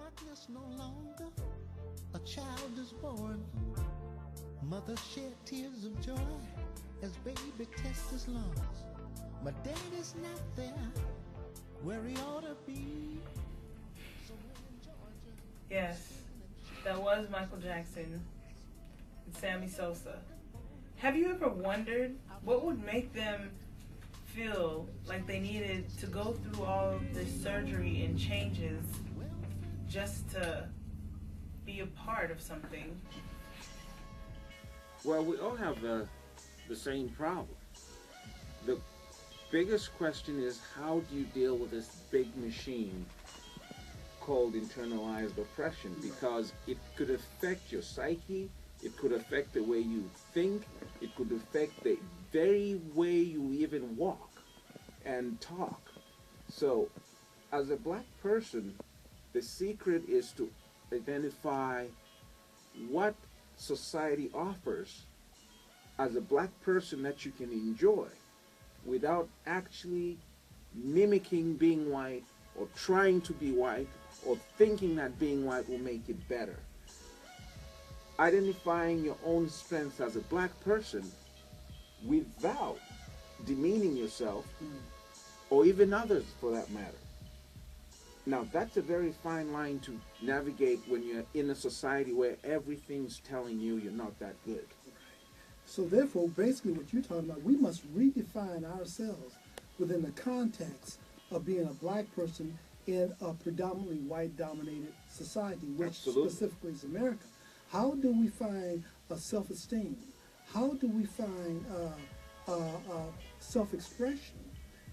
darkness no longer, a child is born. Mother shed tears of joy as baby tests his lungs. My daddy's not there where he ought to be. Yes, that was Michael Jackson and Sammy Sosa. Have you ever wondered what would make them feel like they needed to go through all of this surgery and changes just to be a part of something? Well, we all have the same problem. The biggest question is, how do you deal with this big machine called internalized oppression? Because it could affect your psyche, it could affect the way you think, it could affect the very way you even walk and talk. So, as a black person, the secret is to identify what society offers as a black person that you can enjoy without actually mimicking being white or trying to be white or thinking that being white will make it better. Identifying your own strengths as a black person without demeaning yourself or even others for that matter. Now, that's a very fine line to navigate when you're in a society where everything's telling you you're not that good. So therefore, basically what you're talking about, we must redefine ourselves within the context of being a black person in a predominantly white-dominated society, which Absolutely. specifically is America. How do we find a self-esteem? How do we find self-expression?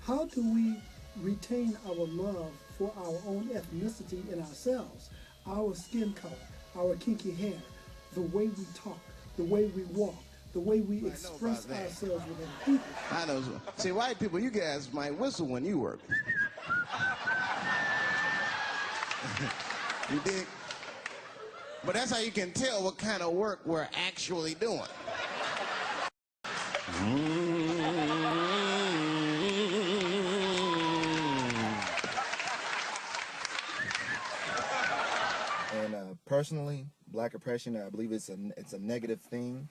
How do we retain our love for our own ethnicity in ourselves, our skin color, our kinky hair, the way we talk, the way we walk, the way we express ourselves within people? I know. See, white people, you guys might whistle when you work. You dig? But that's how you can tell what kind of work we're actually doing. And personally, black oppression, I believe it's a negative thing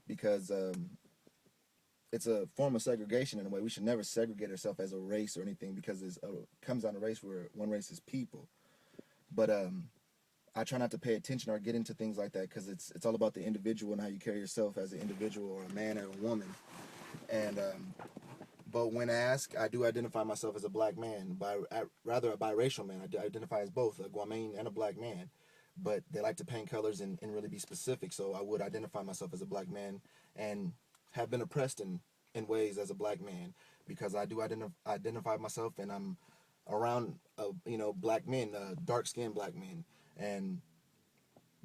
because it's a form of segregation in a way. We should never segregate ourselves as a race or anything because it comes down to race where one race is people. But I try not to pay attention or get into things like that because it's all about the individual and how you carry yourself as an individual or a man or a woman. And but when asked, I do identify myself as a black man, rather a biracial man. I identify as both a Guamanian and a black man. But they like to paint colors and really be specific, so I would identify myself as a black man and have been oppressed in ways as a black man because I do identify myself and I'm around black men, dark-skinned black men, and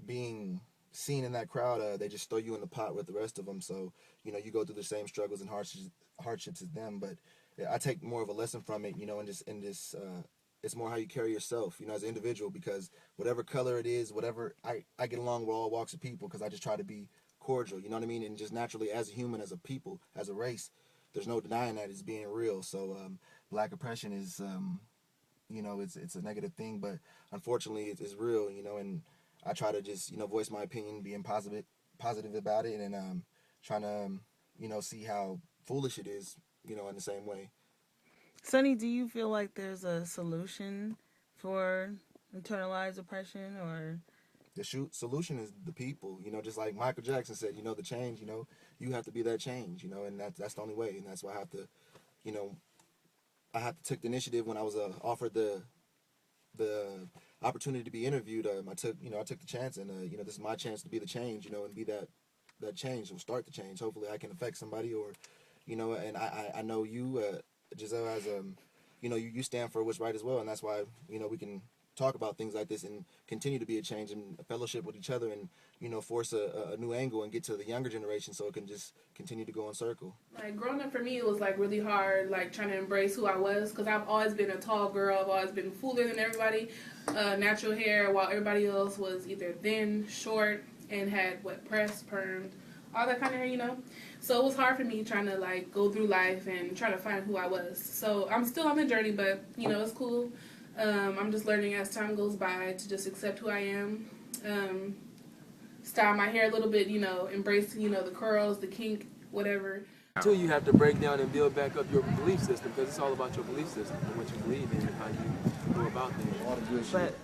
being seen in that crowd, they just throw you in the pot with the rest of them. So you go through the same struggles and hardships as them. But I take more of a lesson from it, in this. It's more how you carry yourself, as an individual, because whatever color it is, whatever, I get along with all walks of people because I just try to be cordial, you know what I mean? And just naturally as a human, as a people, as a race, there's no denying that it's being real. So black oppression is, it's a negative thing, but unfortunately it's real, and I try to just, voice my opinion, being positive about it, and trying to, see how foolish it is, in the same way. Sonny, do you feel like there's a solution for internalized oppression, or? The solution is the people, just like Michael Jackson said, the change, you have to be that change, and that's the only way. And that's why I have to take the initiative when I was offered the opportunity to be interviewed. I took the chance, and this is my chance to be the change, and be that change, or start the change. Hopefully I can affect somebody, or, and I know you, Giselle, as you stand for what's right as well, and that's why we can talk about things like this and continue to be a change and a fellowship with each other, and force a new angle and get to the younger generation so it can just continue to go in circle. Like growing up for me, it was like really hard, like trying to embrace who I was, because I've always been a tall girl. I've always been fuller than everybody, natural hair, while everybody else was either thin, short, and had pressed, permed, all that kind of hair, So it was hard for me trying to like go through life and try to find who I was. So I'm still on the journey, but it's cool. I'm just learning as time goes by to just accept who I am. Style my hair a little bit, you know, embrace, you know, the curls, the kink, whatever. Until you have to break down and build back up your belief system, because it's all about your belief system and what you believe in and how you go about things. All the good shit. But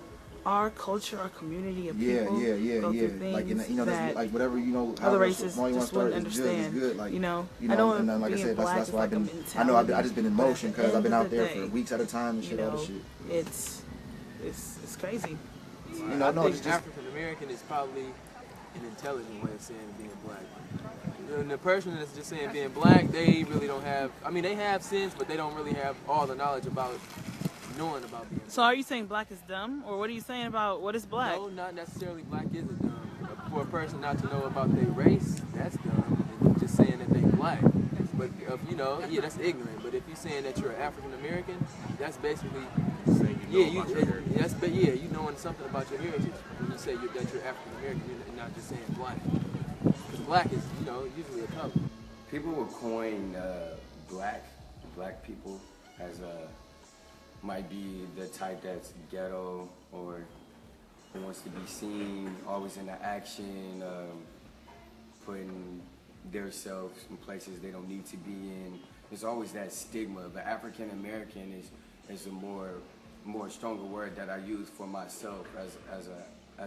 our culture, our community of Yeah, people go through things like you know, that like whatever you know, other however races small you want just to start wouldn't is good. understand. Is good. Like you know, I know and then, like I being said, black that's is why like I've a been. I know I just been in mentality, motion but at because the I've been end out of the there day, for weeks at a time and you shit, all know, this shit. it's crazy. You know, I no, think it's just African American is probably an intelligent way of saying being black. And the person that's just saying being black, they really don't have. I mean, they have sense, but they don't really have all the knowledge about knowing about being. So are you saying black is dumb, or what are you saying about what is black? No, not necessarily black isn't dumb. For a person not to know about their race, that's dumb. And just saying that they black. But you know, yeah, that's ignorant. But if you're saying that you're African American, that's basically you knowing something about your heritage. When you say that you're African American, you're not just saying black. Because black is, you know, usually a color. People will coin black people as might be the type that's ghetto or who wants to be seen, always into action, putting themselves in places they don't need to be in. There's always that stigma. But African American is a more stronger word that I use for myself as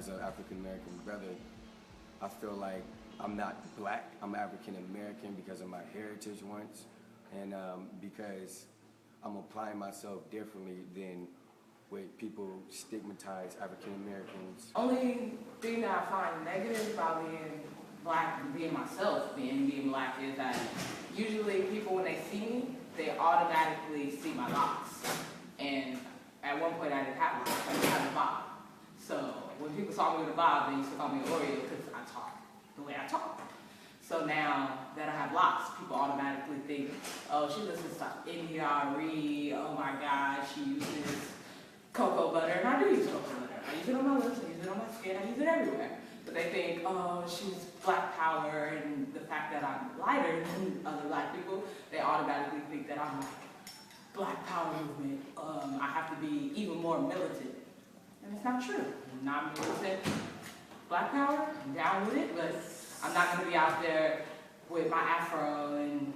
an African American brother. I feel like I'm not black, I'm African American because of my heritage once, and because I'm applying myself differently than what people stigmatize African Americans. Only thing that I find negative about being black and being myself, being black, is that usually people, when they see me, they automatically see my locks. And at one point I didn't have locks, I didn't have a bob. So when people saw me with a bob, they used to call me an Oreo because I talk the way I talk. So now that I have locks, people automatically think, oh, she listens to N.E.R.E., oh my God, she uses cocoa butter, and I do use cocoa butter. I use it on my lips, I use it on my skin, I use it everywhere. But they think, oh, she's black power, and the fact that I'm lighter than other black people, they automatically think that I'm like, black power movement, I have to be even more militant. And it's not true. I'm not militant. Black power, I'm down with it, but I'm not going to be out there with my afro and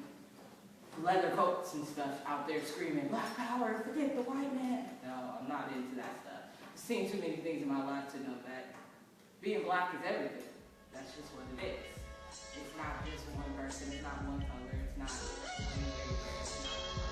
leather coats and stuff out there screaming, black power, forget the white man. No, I'm not into that stuff. I've seen too many things in my life to know that being black is everything. That's just what it is. It's not just one person, it's not one color, it's not one race, it's not